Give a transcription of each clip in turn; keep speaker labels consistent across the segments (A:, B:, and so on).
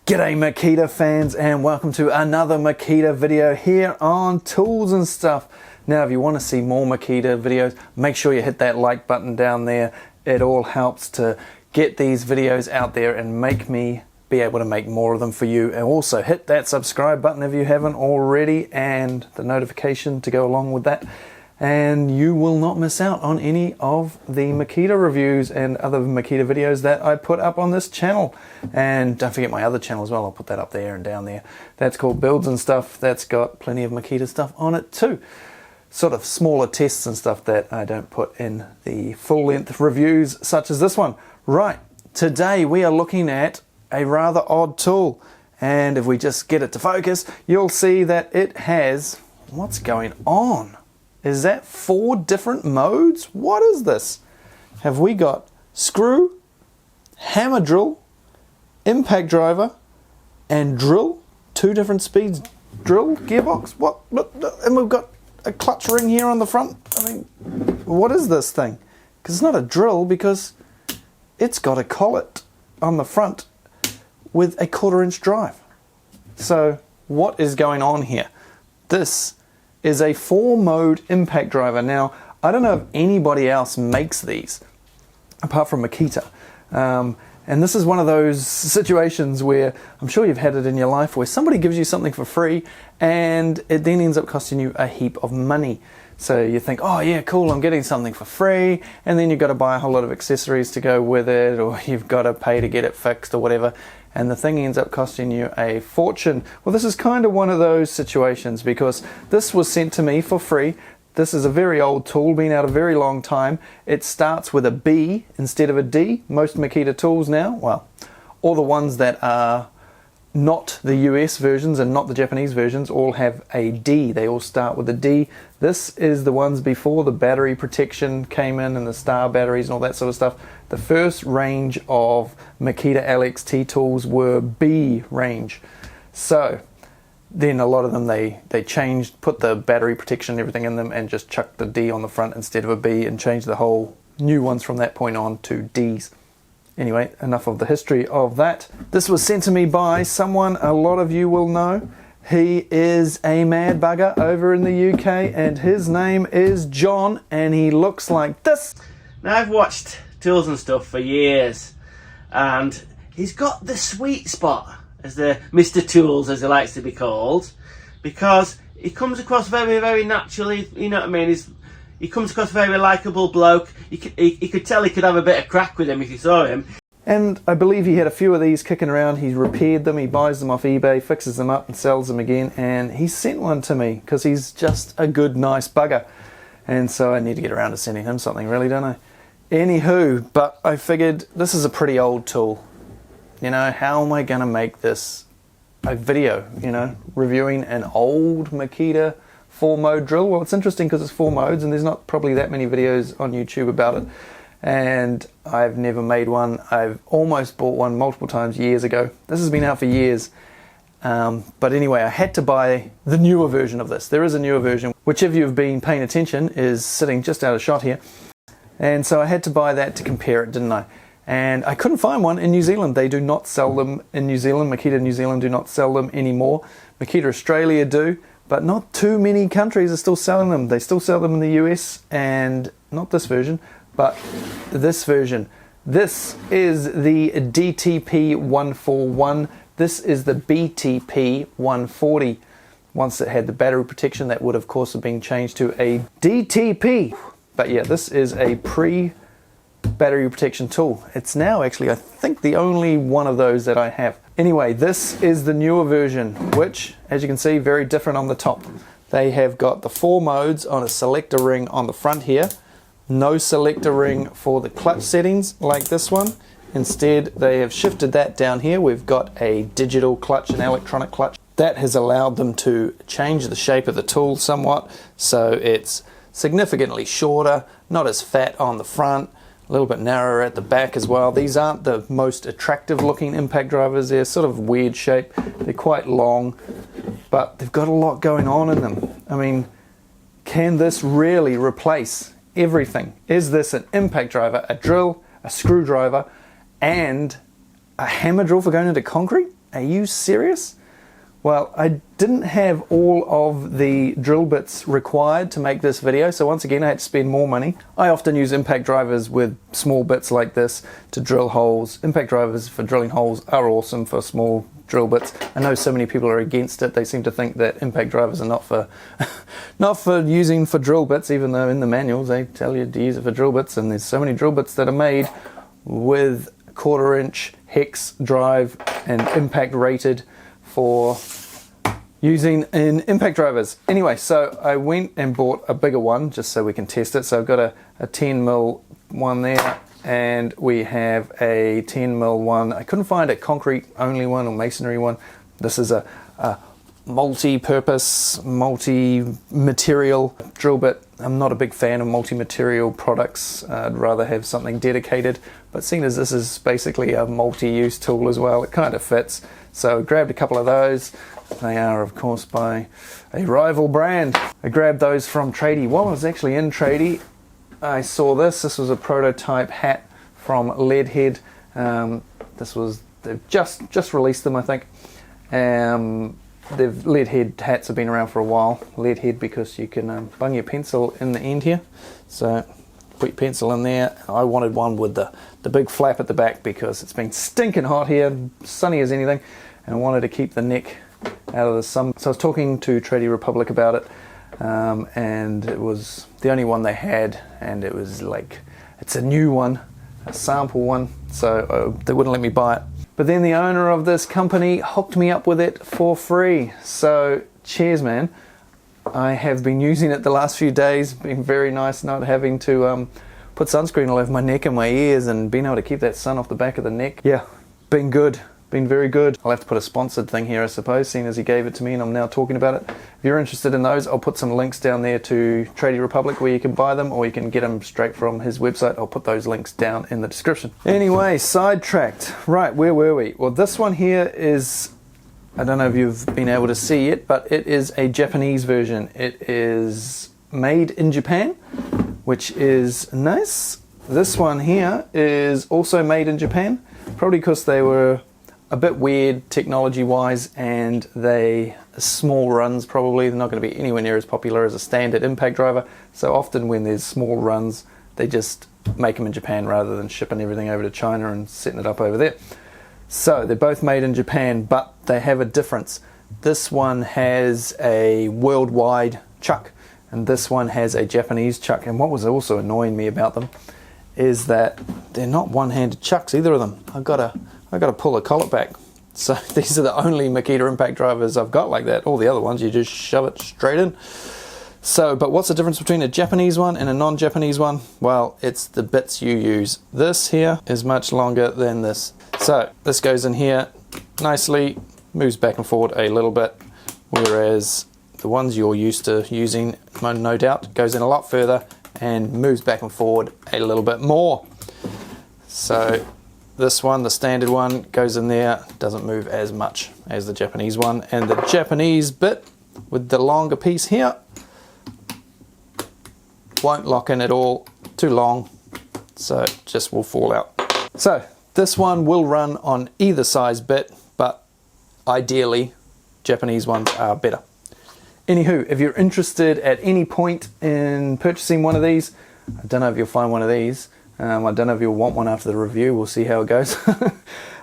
A: G'day Makita fans, and welcome to another Makita video here on Tools and Stuff. Now if you want to see more Makita videos, make sure you hit that like button down there. It all helps to get these videos out there and make me be able to make more of them for you. And also hit that subscribe button if you haven't already, and the notification to go along with that. And you will not miss out on any of the Makita reviews and other Makita videos that I put up on this channel. And don't forget my other channel as well, I'll put that up there and down there. That's called Builds and Stuff. That's got plenty of Makita stuff on it too. Sort of smaller tests and stuff that I don't put in the full-length reviews such as this one. Right, today we are looking at a rather odd tool. And if we just get it to focus, you'll see that it has... what's going on? Is that 4 different modes? What is this? Have we got screw, hammer drill, impact driver, and drill? 2 different speeds drill gearbox? What? And we've got a clutch ring here on the front. I mean, what is this thing? Because it's not a drill, because it's got a collet on the front with a 1/4 inch drive. So what is going on here? This is a 4-mode impact driver. Now, I don't know if anybody else makes these, apart from Makita. And this is one of those situations where, I'm sure you've had it in your life, where somebody gives you something for free, and it then ends up costing you a heap of money. So you think, oh yeah, cool, I'm getting something for free, and then you've got to buy a whole lot of accessories to go with it, or you've got to pay to get it fixed or whatever, and the thing ends up costing you a fortune. Well, this is kind of one of those situations, because this was sent to me for free. This is a very old tool, been out a very long time. It starts with a B instead of a D. Most Makita tools now, well, all the ones that are not the US versions and not the Japanese versions, all have a D. They all start with a D. This is the ones before the battery protection came in and the star batteries and all that sort of stuff. The first range of Makita LXT tools were B range. So then a lot of them they changed, put the battery protection and everything in them, and just chucked the D on the front instead of a B, and changed the whole new ones from that point on to Ds. Anyway, enough of the history of that. This was sent to me by someone a lot of you will know. He is a mad bugger over in the UK, and his name is John, and he looks like this.
B: Now, I've watched Tools and Stuff for years, and he's got the sweet spot as the Mr. Tools, as he likes to be called, because he comes across very, very naturally, you know what I mean? He comes across a very likeable bloke. He could tell he could have a bit of crack with him if you saw him.
A: And I believe he had a few of these kicking around. He's repaired them, he buys them off eBay, fixes them up and sells them again. And he sent one to me because he's just a good, nice bugger. And so I need to get around to sending him something, really, don't I? Anywho, but I figured this is a pretty old tool. You know, how am I going to make this a video, you know, reviewing an old Makita 4-mode drill? Well, it's interesting because it's 4 modes, and there's not probably that many videos on YouTube about it. And I've never made one. I've almost bought one multiple times years ago. This has been out for years. But anyway, I had to buy the newer version of this. There is a newer version, which if you've been paying attention is sitting just out of shot here. And so I had to buy that to compare it, didn't I? And I couldn't find one in New Zealand. They do not sell them in New Zealand. Makita New Zealand do not sell them anymore. Makita Australia do. But not too many countries are still selling them. They still sell them in the US, and not this version, but this version. This is the DTP 141. This is the BTP 140. Once it had the battery protection, that would of course have been changed to a DTP. But yeah, this is a pre-battery protection tool. It's now actually, I think, the only one of those that I have. Anyway, this is the newer version, which, as you can see, very different on the top. They have got the 4 modes on a selector ring on the front here. No selector ring for the clutch settings like this one. Instead, they have shifted that down here. We've got a digital clutch and electronic clutch. That has allowed them to change the shape of the tool somewhat, so it's significantly shorter, not as fat on the front, a little bit narrower at the back as well. These aren't the most attractive looking impact drivers. They're sort of weird shape. They're quite long, but they've got a lot going on in them. I mean, can this really replace everything? Is this an impact driver, a drill, a screwdriver, and a hammer drill for going into concrete? Are you serious? Well, I didn't have all of the drill bits required to make this video, so once again I had to spend more money. I often use impact drivers with small bits like this to drill holes. Impact drivers for drilling holes are awesome for small drill bits. I know so many people are against it. They seem to think that impact drivers are not for using for drill bits, even though in the manuals they tell you to use it for drill bits, and there's so many drill bits that are made with 1/4 inch hex drive and impact rated for using in impact drivers. Anyway, so I went and bought a bigger one just so we can test it. So I've got a 10mm one there, and we have a 10mm one. I couldn't find a concrete only one or masonry one. This is a multi-purpose, multi-material drill bit. I'm not a big fan of multi-material products. I'd rather have something dedicated, but seeing as this is basically a multi-use tool as well, it kind of fits. So I grabbed a couple of those. They are, of course, by a rival brand. I grabbed those from Tradie. While I was actually in Tradie, I saw this. This was a prototype hat from Leadhead. They've just released them, I think. Leadhead hats have been around for a while. Leadhead because you can bung your pencil in the end here. So put your pencil in there. I wanted one with the big flap at the back because it's been stinking hot here, sunny as anything, and I wanted to keep the neck out of the sun. So I was talking to Tradie Republic about it, and it was the only one they had, and it was like, it's a new one, a sample one, so they wouldn't let me buy it. But then the owner of this company hooked me up with it for free. So cheers, man. I have been using it the last few days. Been very nice not having to put sunscreen all over my neck and my ears, and being able to keep that sun off the back of the neck. Yeah, been good. Been very good. I'll have to put a sponsored thing here, I suppose, seeing as he gave it to me and I'm now talking about it. If you're interested in those, I'll put some links down there to Tradie Republic where you can buy them, or you can get them straight from his website. I'll put those links down in the description. Anyway, sidetracked. Right, where were we? Well, this one here is, I don't know if you've been able to see it, but it is a Japanese version. It is made in Japan, which is nice. This one here is also made in Japan, probably because they were a bit weird technology wise, and they small runs probably. They're not going to be anywhere near as popular as a standard impact driver. So often when there's small runs, they just make them in Japan rather than shipping everything over to China and setting it up over there. So they're both made in Japan, but they have a difference. This one has a worldwide chuck, and this one has a Japanese chuck. And what was also annoying me about them is that they're not one-handed chucks, either of them. I've got to pull the collet back. So these are the only Makita impact drivers I've got like that. All the other ones, you just shove it straight in. So, but what's the difference between a Japanese one and a non-Japanese one? Well, it's the bits you use. This here is much longer than this. So this goes in here nicely, moves back and forward a little bit, whereas the ones you're used to using, no doubt, goes in a lot further and moves back and forward a little bit more. So this one, the standard one, goes in there, doesn't move as much as the Japanese one. And the Japanese bit with the longer piece here won't lock in at all, too long, so it just will fall out. So this one will run on either size bit, but ideally Japanese ones are better. Anywho, if you're interested at any point in purchasing one of these, I don't know if you'll find one of these. I don't know if you'll want one after the review. We'll see how it goes.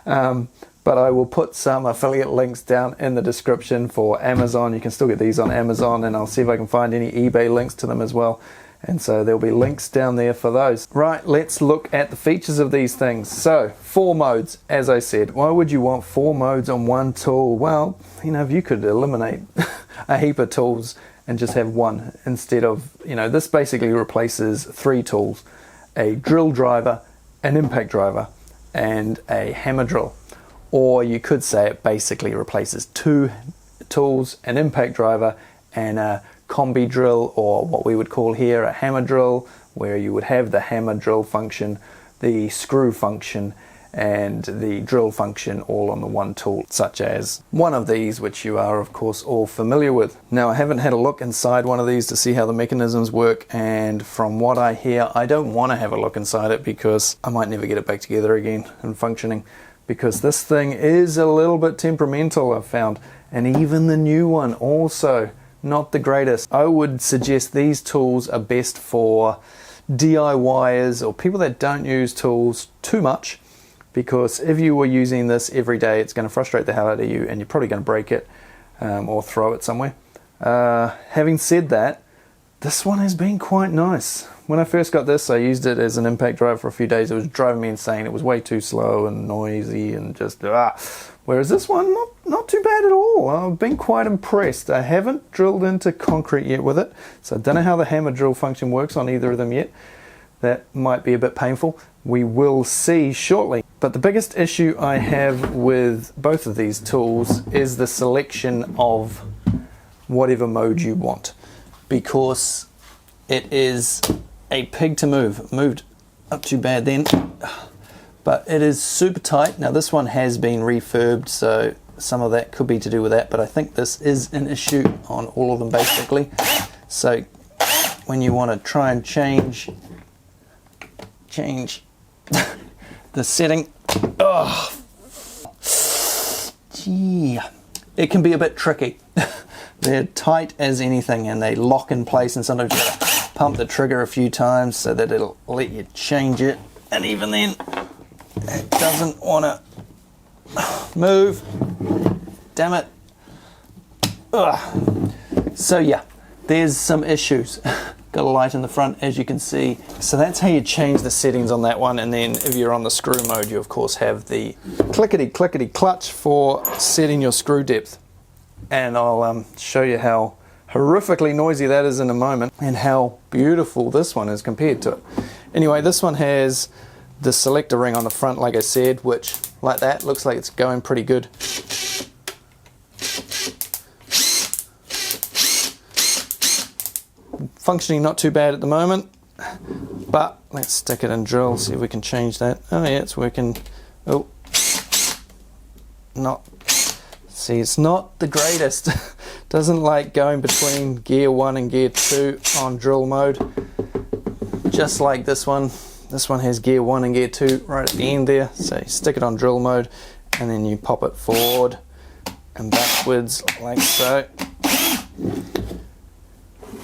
A: But I will put some affiliate links down in the description for Amazon. You can still get these on Amazon, and I'll see if I can find any eBay links to them as well. And so there'll be links down there for those. Right, let's look at the features of these things. So 4 modes, as I said. Why would you want 4 modes on one tool? Well, you know, if you could eliminate a heap of tools and just have one instead of, you know, this basically replaces 3 tools: a drill driver, an impact driver, and a hammer drill. Or you could say it basically replaces 2 tools, an impact driver, and a combi drill, or what we would call here a hammer drill, where you would have the hammer drill function, the screw function, and the drill function all on the one tool, such as one of these, which you are of course all familiar with. Now, I haven't had a look inside one of these to see how the mechanisms work, and from what I hear, I don't want to have a look inside it because I might never get it back together again and functioning, because this thing is a little bit temperamental, I've found, and even the new one also not the greatest. I would suggest these tools are best for DIYers or people that don't use tools too much, because if you were using this every day, it's going to frustrate the hell out of you and you're probably going to break it or throw it somewhere. Having said that, this one has been quite nice. When I first got this, I used it as an impact driver for a few days. It was driving me insane. It was way too slow and noisy and just whereas this one, not too bad at all. I've been quite impressed. I haven't drilled into concrete yet with it, so I don't know how the hammer drill function works on either of them yet. That might be a bit painful. We will see shortly. But the biggest issue I have with both of these tools is the selection of whatever mode you want, because it is a pig to move. Moved up too bad then, but it is super tight. Now this one has been refurbed, so some of that could be to do with that, but I think this is an issue on all of them basically. So when you want to try and change the setting, gee, it can be a bit tricky. They're tight as anything and they lock in place, and sometimes you gotta pump the trigger a few times so that it'll let you change it, and even then it doesn't want to move. Damn it. So yeah, there's some issues. Got a light in the front, as you can see. So that's how you change the settings on that one. And then if you're on the screw mode, you of course have the clickety clutch for setting your screw depth. And I'll show you how horrifically noisy that is in a moment, and how beautiful this one is compared to it. Anyway, this one has the selector ring on the front, like I said, which, like that, looks like it's going pretty good. Functioning not too bad at the moment, but let's stick it in drill, see if we can change that. Oh yeah, it's working. Oh, not. See, it's not the greatest. Doesn't like going between gear 1 and gear 2 on drill mode. Just like this one. This one has gear 1 and gear 2 right at the end there. So you stick it on drill mode and then you pop it forward and backwards like so.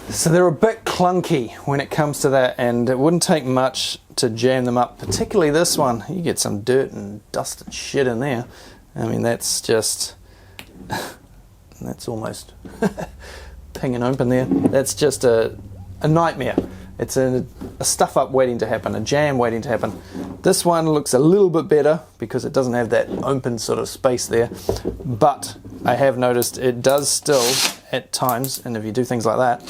A: So they're a bit clunky when it comes to that, and it wouldn't take much to jam them up, particularly this one. You get some dirt and dust and shit in there. I mean, that's just... that's almost pinging open there. That's just a nightmare. It's a stuff up waiting to happen, a jam waiting to happen. This one looks a little bit better because it doesn't have that open sort of space there, but I have noticed it does still at times, and if you do things like that,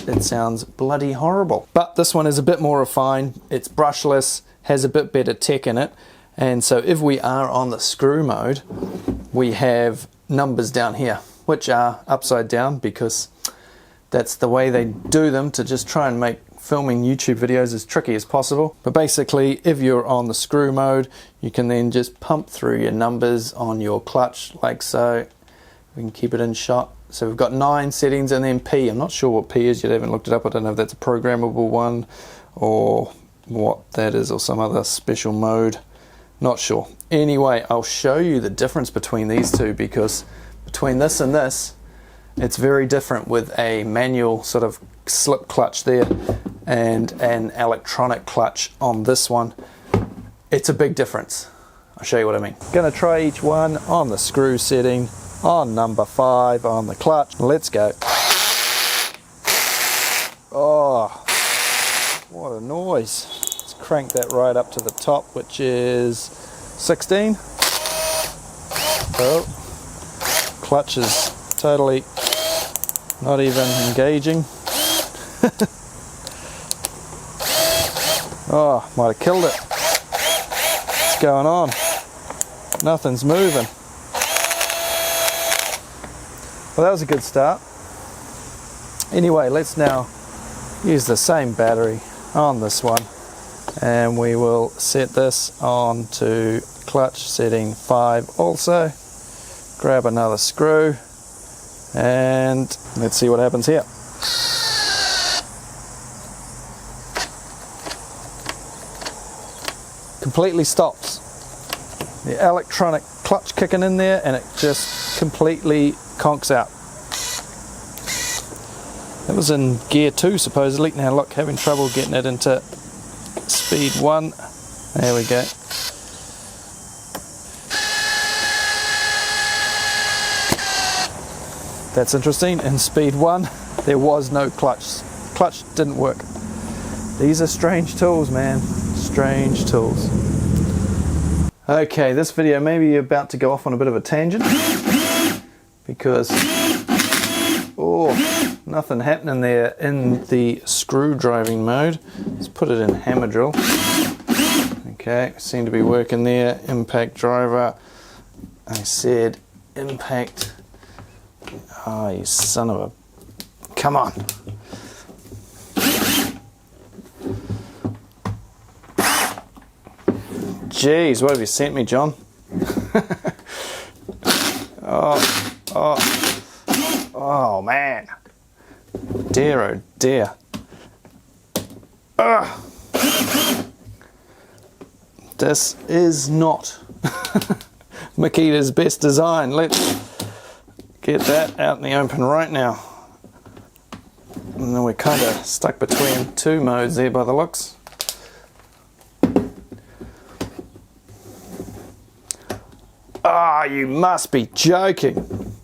A: it sounds bloody horrible. But this one is a bit more refined, it's brushless, has a bit better tech in it, and so if we are on the screw mode, we have numbers down here, which are upside down because that's the way they do them, to just try and make filming YouTube videos as tricky as possible. But basically, if you're on the screw mode, you can then just pump through your numbers on your clutch like so. We can keep it in shot. So we've got 9 settings, and then P. I'm not sure what P is, you haven't looked it up. I don't know if that's a programmable one or what that is, or some other special mode. Not sure. Anyway, I'll show you the difference between these two, because between this and this, it's very different with a manual sort of slip clutch there and an electronic clutch on this one. It's a big difference. I'll show you what I mean. Gonna try each one on the screw setting, on number 5 on the clutch. Let's go. Oh, what a noise. Let's crank that right up to the top, which is 16. Oh, clutch is totally not even engaging. Oh, might have killed it. What's going on? Nothing's moving. Well, that was a good start. Anyway, let's now use the same battery on this one, and we will set this on to clutch setting 5 also. Grab another screw and let's see what happens here. Completely stops. the electronic clutch kicking in there, and it just completely conks out. It was in gear 2 supposedly. Now look, having trouble getting it into speed 1. There we go. That's interesting. In speed 1 there was no clutch. Clutch didn't work. These are strange tools, man. Strange tools. Okay, this video may be about to go off on a bit of a tangent because nothing happening there in the screw driving mode. Let's put it in hammer drill. Okay, seem to be working there. Impact driver. I said impact. Oh, you son of a... Come on. Jeez, what have you sent me, John? Oh man. Dear, oh dear. This is not Makita's best design. Let's get that out in the open right now. And then we're kind of stuck between 2 modes there by the looks. Ah, you must be joking.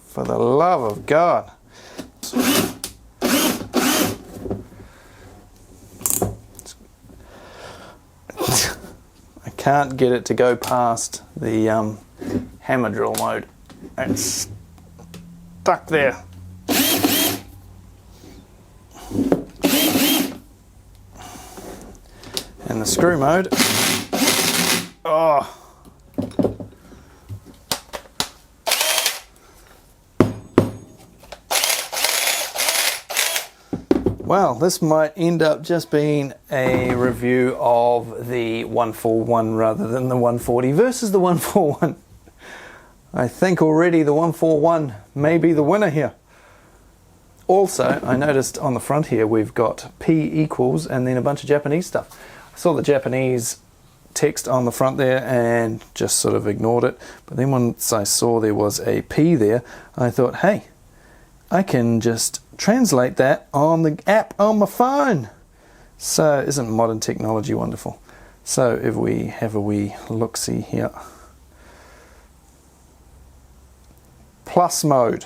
A: For the love of God. I can't get it to go past the hammer drill mode. It's stuck there. And the screw mode. Oh. Well, this might end up just being a review of the 141 rather than the 140 versus the 141. I think already the 141 may be the winner here. Also, I noticed on the front here we've got P equals and then a bunch of Japanese stuff. I saw the Japanese text on the front there and just sort of ignored it. But then once I saw there was a P there, I thought, hey, I can just translate that on the app on my phone. So isn't modern technology wonderful? So if we have a wee look-see here. Plus mode.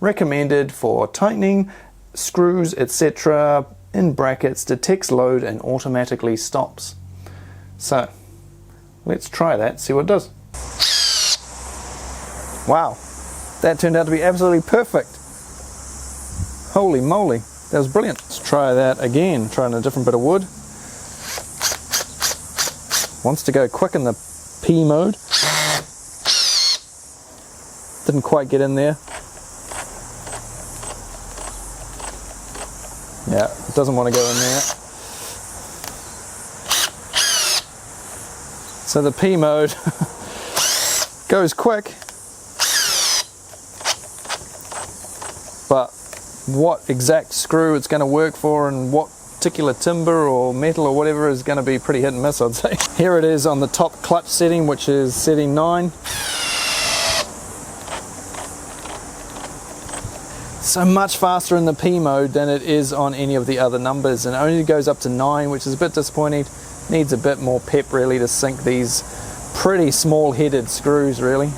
A: Recommended for tightening, screws, etc. In brackets, detects load and automatically stops. So let's try that, see what it does. Wow, that turned out to be absolutely perfect. Holy moly, that was brilliant. Let's try that again, trying a different bit of wood. Wants to go quick in the P mode. Didn't quite get in there. Yeah, it doesn't want to go in there. So the P mode goes quick, but what exact screw it's going to work for and what particular timber or metal or whatever is going to be pretty hit and miss, I'd say. Here it is on the top clutch setting, which is setting 9. So much faster in the P mode than it is on any of the other numbers, and it only goes up to 9, which is a bit disappointing. Needs a bit more pep really to sink these pretty small headed screws really.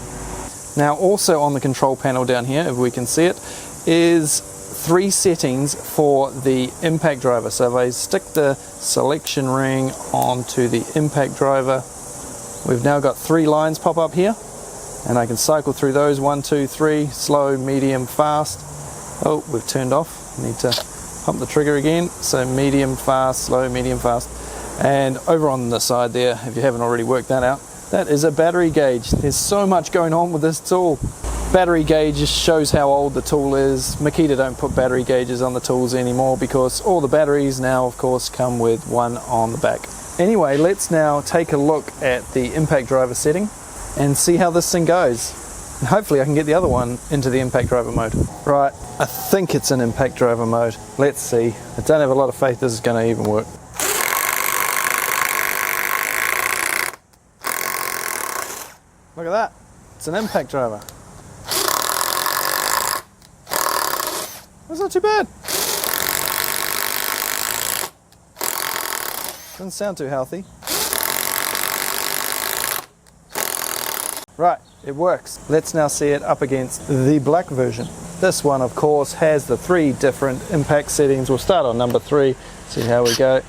A: Now also on the control panel down here, if we can see it, is 3 settings for the impact driver. So if I stick the selection ring onto the impact driver, we've now got 3 lines pop up here, and I can cycle through those 1, 2, 3, slow, medium, fast. Oh, we've turned off. Need to pump the trigger again. So medium, fast, slow, medium, fast. And over on the side there, if you haven't already worked that out, that is a battery gauge. There's so much going on with this tool. Battery gauge just shows how old the tool is. Makita don't put battery gauges on the tools anymore because all the batteries now, of course, come with one on the back. Anyway, let's now take a look at the impact driver setting and see how this thing goes. And hopefully I can get the other one into the impact driver mode. Right, I think it's in impact driver mode. Let's see. I don't have a lot of faith this is going to even work. Look at that. It's an impact driver. That's not too bad. Doesn't sound too healthy. Right, it works. Let's now see it up against the black version. This one, of course, has the 3 different impact settings. We'll start on number 3, see how we go.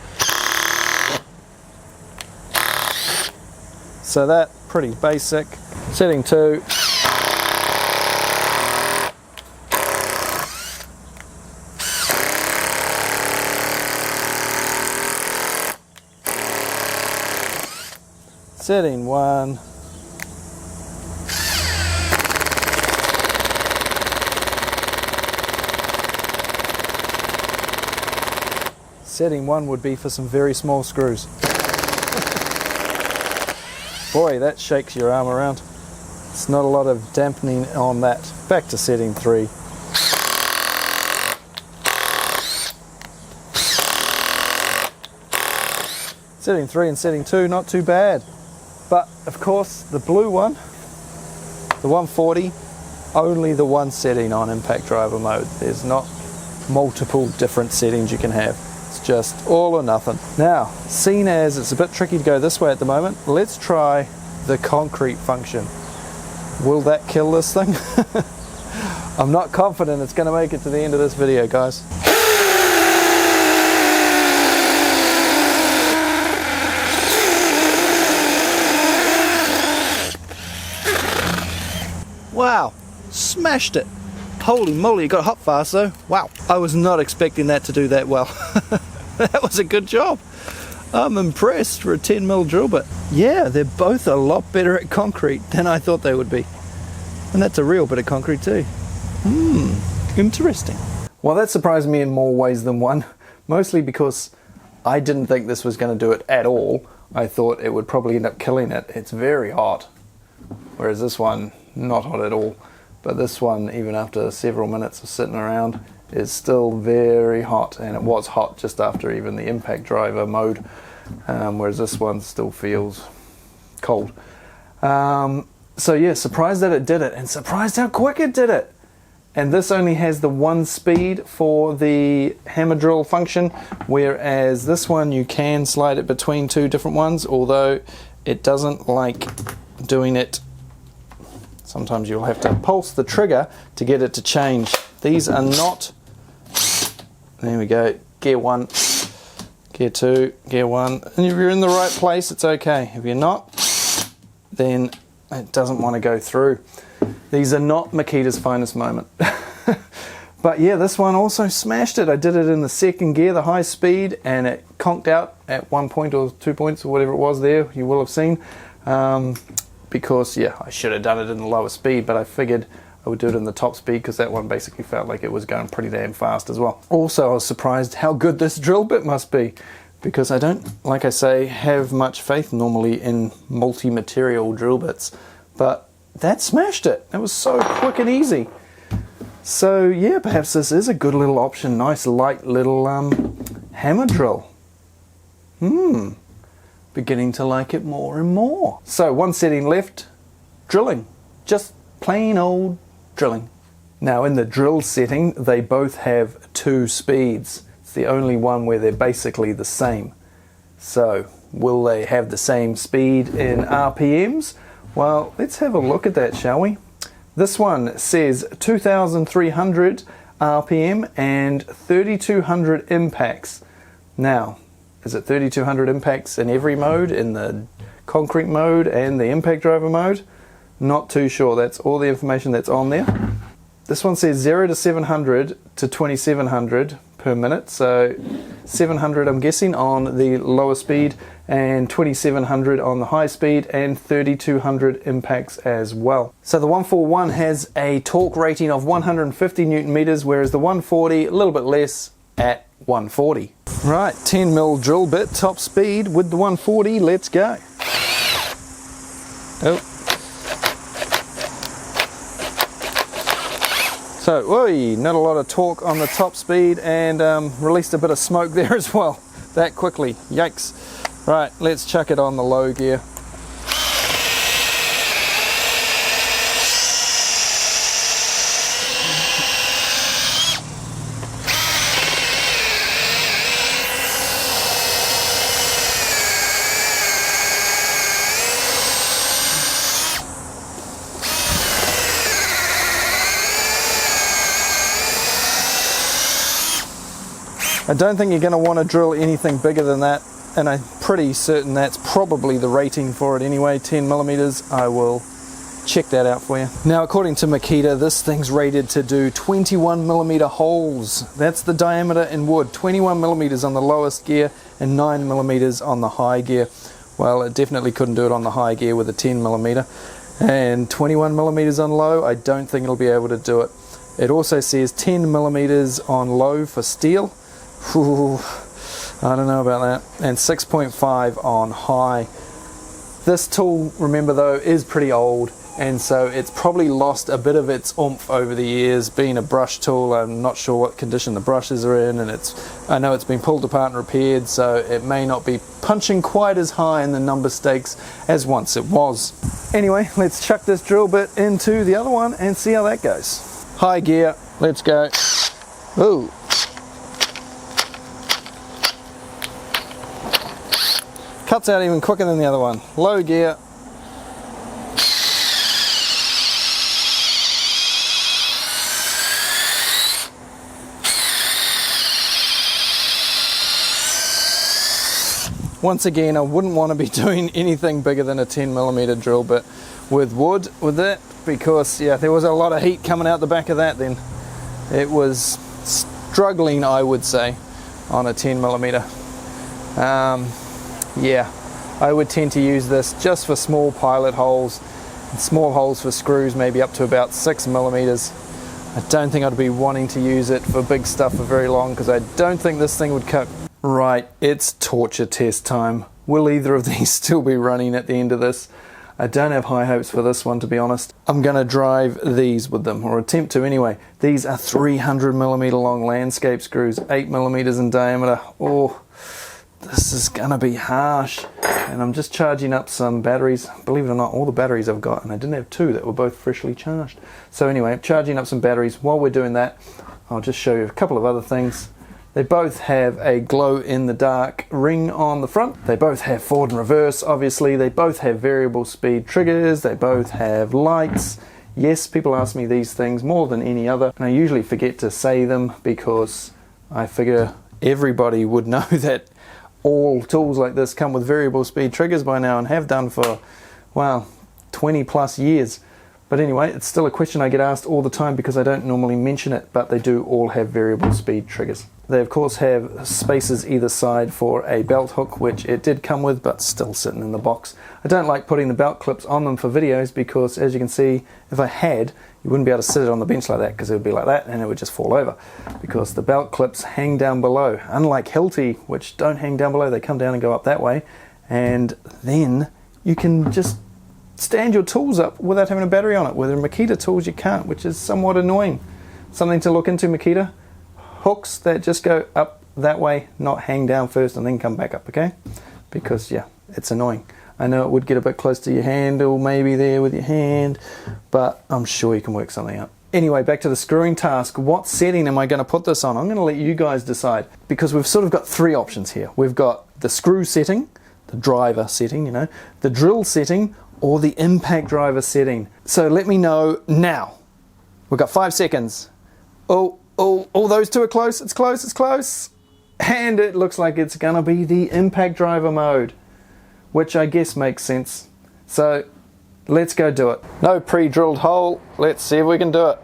A: So that, pretty basic. Setting 2. Setting 1. Setting 1 would be for some very small screws. Boy, that shakes your arm around. It's not a lot of dampening on that. Back to setting 3. Setting 3 and setting 2, not too bad. But of course, the blue one, the 140, only the one setting on impact driver mode. There's not multiple different settings you can have. It's just all or nothing. Now, seeing as it's a bit tricky to go this way at the moment, let's try the concrete function. Will that kill this thing? I'm not confident it's going to make it to the end of this video, guys. Wow, smashed it. Holy moly, it got hot fast though. Wow, I was not expecting that to do that well. That was a good job. I'm impressed for a 10mm drill bit. Yeah, they're both a lot better at concrete than I thought they would be. And that's a real bit of concrete too. Interesting. Well, that surprised me in more ways than one. Mostly because I didn't think this was going to do it at all. I thought it would probably end up killing it. It's very hot. Whereas this one, not hot at all. But this one, even after several minutes of sitting around, is still very hot, and it was hot just after even the impact driver mode, whereas this one still feels cold. So yeah, surprised that it did it, and surprised how quick it did it. And this only has the 1 speed for the hammer drill function, whereas this one you can slide it between 2 different ones, although it doesn't like doing it. Sometimes you'll have to pulse the trigger to get it to change. These are not, there we go, gear 1, gear 2, gear 1. And if you're in the right place, it's okay. If you're not, then it doesn't want to go through. These are not Makita's finest moment. But yeah, this one also smashed it. I did it in the 2nd gear, the high speed, and it conked out at 1 point or 2 points or whatever it was there, you will have seen. Because yeah, I should have done it in the lower speed, but I figured I would do it in the top speed because that one basically felt like it was going pretty damn fast as well. Also, I was surprised how good this drill bit must be, because I don't, like I say, have much faith normally in multi-material drill bits, but that smashed it. It was so quick and easy. So yeah, perhaps this is a good little option. Nice light little hammer drill. Beginning to like it more and more. So 1 setting left, drilling. Just plain old drilling. Now in the drill setting, they both have 2 speeds. It's the only one where they're basically the same. So will they have the same speed in RPMs? Well, let's have a look at that, shall we? This one says 2,300 RPM and 3,200 impacts. Now, is it 3,200 impacts in every mode, in the concrete mode and the impact driver mode? Not too sure. That's all the information that's on there. This one says 0 to 700 to 2,700 per minute. So 700 I'm guessing on the lower speed, and 2,700 on the high speed, and 3,200 impacts as well. So the 141 has a torque rating of 150 Newton meters, whereas the 140 a little bit less at 140. Right, 10mm drill bit, top speed with the 140, let's go. Oh. So, oi, not a lot of torque on the top speed, and released a bit of smoke there as well, that quickly, yikes. Right, let's chuck it on the low gear. I don't think you're going to want to drill anything bigger than that, and I'm pretty certain that's probably the rating for it anyway, 10 millimeters. I will check that out for you. Now, according to Makita, this thing's rated to do 21 millimeter holes. That's the diameter in wood. 21 millimeters on the lowest gear and 9 millimeters on the high gear. Well, it definitely couldn't do it on the high gear with a 10 millimeter. And 21 millimeters on low, I don't think it'll be able to do it. It also says 10 millimeters on low for steel. Ooh, I don't know about that. And 6.5 on high. This tool, remember though, is pretty old, and so it's probably lost a bit of its oomph over the years. Being a brush tool, I'm not sure what condition the brushes are in, and I know it's been pulled apart and repaired, so it may not be punching quite as high in the number stakes as once it was. Anyway, let's chuck this drill bit into the other one and see how that goes. High gear, let's go. Ooh. Cuts out even quicker than the other one. Low gear. Once again, I wouldn't want to be doing anything bigger than a 10 millimeter drill bit with wood with that, because yeah, there was a lot of heat coming out the back of that then. It was struggling, I would say, on a 10 millimeter. Yeah, I would tend to use this just for small pilot holes, small holes for screws, maybe up to about 6 millimeters. I don't think I'd be wanting to use it for big stuff for very long, because I don't think this thing would cut. Right, it's torture test time. Will either of these still be running at the end of this? I don't have high hopes for this one, to be honest. I'm going to drive these with them, or attempt to anyway. These are 300 millimeter long landscape screws, 8 millimeters in diameter. Oh, this is going to be harsh. And I'm just charging up some batteries. Believe it or not, all the batteries I've got, and I didn't have two that were both freshly charged. So anyway, charging up some batteries. While we're doing that, I'll just show you a couple of other things. They both have a glow in the dark ring on the front. They both have forward and reverse, obviously. They both have variable speed triggers. They both have lights. Yes, people ask me these things more than any other, and I usually forget to say them because I figure everybody would know that all tools like this come with variable speed triggers by now, and have done for, well, 20 plus years. But anyway, it's still a question I get asked all the time because I don't normally mention it, but they do all have variable speed triggers. They of course have spaces either side for a belt hook, which it did come with, but still sitting in the box. I don't like putting the belt clips on them for videos because, as you can see, if I had, you wouldn't be able to sit it on the bench like that, because it would be like that and it would just fall over, because the belt clips hang down below. Unlike Hilti, which don't hang down below, they come down and go up that way, and then you can just stand your tools up without having a battery on it. With the Makita tools you can't, which is somewhat annoying. Something to look into, Makita. Hooks that just go up that way, not hang down first and then come back up, okay? Because yeah, it's annoying. I know it would get a bit close to your handle, maybe there with your hand, but I'm sure you can work something out. Anyway, back to the screwing task. What setting am I going to put this on? I'm going to let you guys decide, because we've sort of got three options here. We've got the screw setting, the driver setting, you know, the drill setting, or the impact driver setting. So let me know now. We've got 5 seconds. Oh, those two are close. It's close, it's close. And it looks like it's gonna be the impact driver mode, which I guess makes sense. So let's go do it. No pre-drilled hole. Let's see if we can do it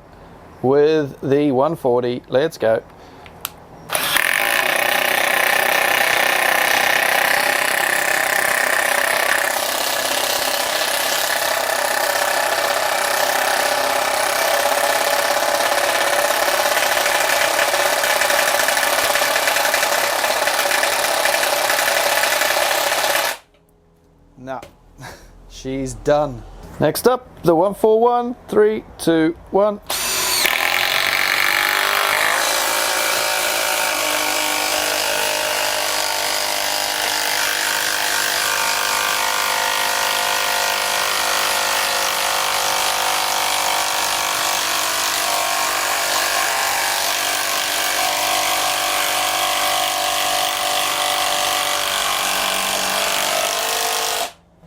A: with the 140. Let's go. No, she's done. Next up, the 141. 3, 2, 1.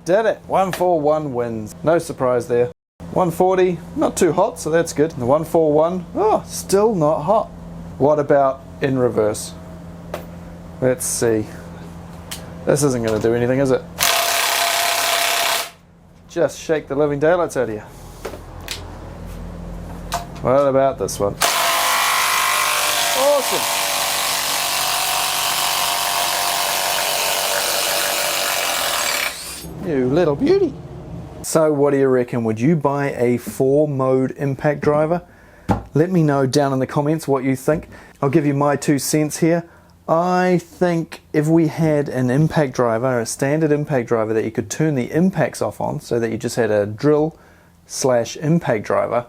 A: Did it. 141 wins. No surprise there. 140, not too hot, so that's good. The 141, oh, still not hot. What about in reverse? Let's see. This isn't going to do anything, is it? Just shake the living daylights out of you. What about this one? Awesome! You little beauty. So what do you reckon? Would you buy a 4-mode impact driver? Let me know down in the comments what you think. I'll give you my 2 cents here. I think if we had an impact driver, a standard impact driver that you could turn the impacts off on, so that you just had a drill / impact driver,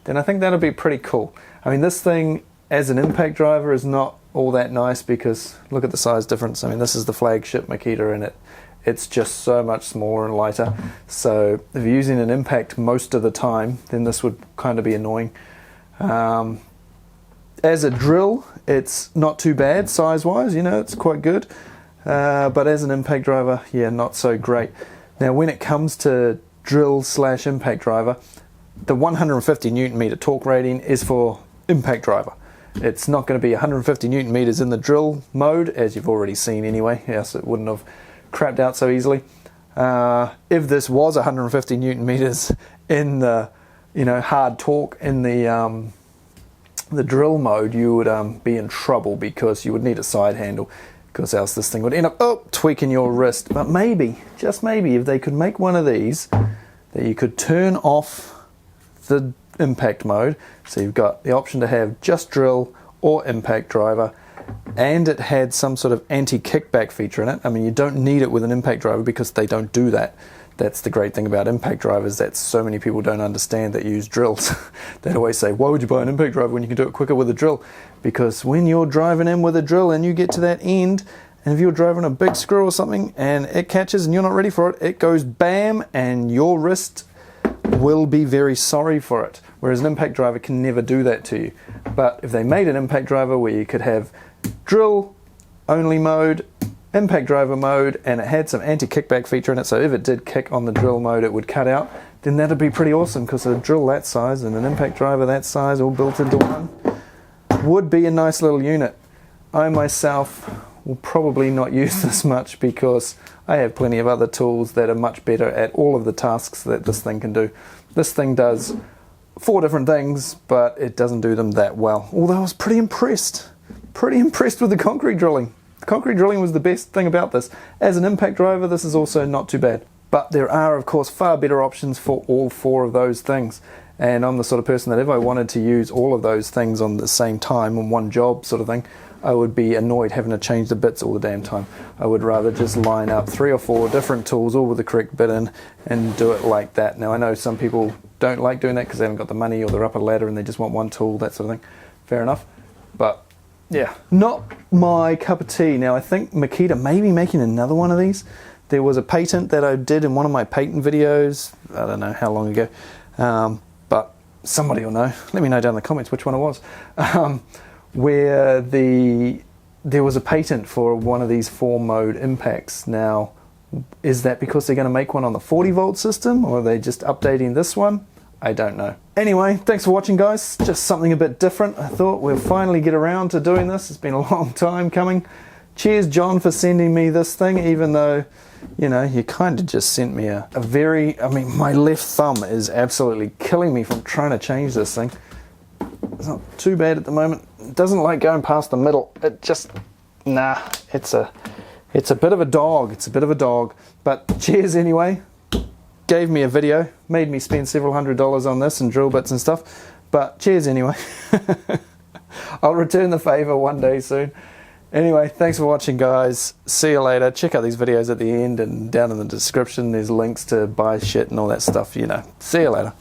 A: then I think that'd be pretty cool. I mean, this thing as an impact driver is not all that nice because look at the size difference. I mean, this is the flagship Makita and it's just so much smaller and lighter. So if you're using an impact most of the time, then this would kind of be annoying. As a drill, it's not too bad size-wise, you know, it's quite good. But as an impact driver, yeah, not so great. Now, when it comes to drill / impact driver, the 150 Newton meter torque rating is for impact driver. It's not going to be 150 Newton meters in the drill mode, as you've already seen anyway, else it wouldn't have crapped out so easily. If this was 150 Newton meters in the, you know, hard torque in the drill mode, you would be in trouble because you would need a side handle, because else this thing would end up tweaking your wrist. But maybe, just maybe, if they could make one of these that you could turn off the impact mode, so you've got the option to have just drill or impact driver, and it had some sort of anti-kickback feature in it. I mean, you don't need it with an impact driver because they don't do that. That's the great thing about impact drivers that so many people don't understand that use drills. They always say, why would you buy an impact driver when you can do it quicker with a drill? Because when you're driving in with a drill and you get to that end, and if you're driving a big screw or something and it catches and you're not ready for it, it goes bam, and your wrist will be very sorry for it. Whereas an impact driver can never do that to you. But if they made an impact driver where you could have drill only mode, impact driver mode, and it had some anti-kickback feature in it, so if it did kick on the drill mode it would cut out, then that'd be pretty awesome, because a drill that size and an impact driver that size all built into one would be a nice little unit. I myself will probably not use this much because I have plenty of other tools that are much better at all of the tasks that this thing can do. This thing does 4 different things, but it doesn't do them that well. Although I was pretty impressed with the concrete drilling. The concrete drilling was the best thing about this. As an impact driver, this is also not too bad. But there are, of course, far better options for all 4 of those things. And I'm the sort of person that if I wanted to use all of those things on the same time on one job sort of thing, I would be annoyed having to change the bits all the damn time. I would rather just line up 3 or 4 different tools, all with the correct bit in, and do it like that. Now, I know some people don't like doing that because they haven't got the money or they're up a ladder and they just want one tool, that sort of thing. Fair enough. But yeah, not my cup of tea. Now, I think Makita may be making another one of these. There was a patent that I did in one of my patent videos, I don't know how long ago, but somebody will know. Let me know down in the comments which one it was. Where there was a patent for one of these 4-mode impacts. Now, is that because they're going to make one on the 40-volt system, or are they just updating this one? I don't know. Anyway, thanks for watching, guys. Just something a bit different. I thought we'll finally get around to doing this. It's been a long time coming. Cheers, John, for sending me this thing, even though, you know, you kind of just sent me a very... I mean, my left thumb is absolutely killing me from trying to change this thing. It's not too bad at the moment. It doesn't like going past the middle. It just... Nah, it's a bit of a dog. It's a bit of a dog. But cheers anyway. Gave me a video, made me spend several $100s on this and drill bits and stuff, but cheers anyway. I'll return the favor one day soon. Anyway, thanks for watching, guys. See you later. Check out these videos at the end, and down in the description there's links to buy shit and all that stuff, you know. See you later.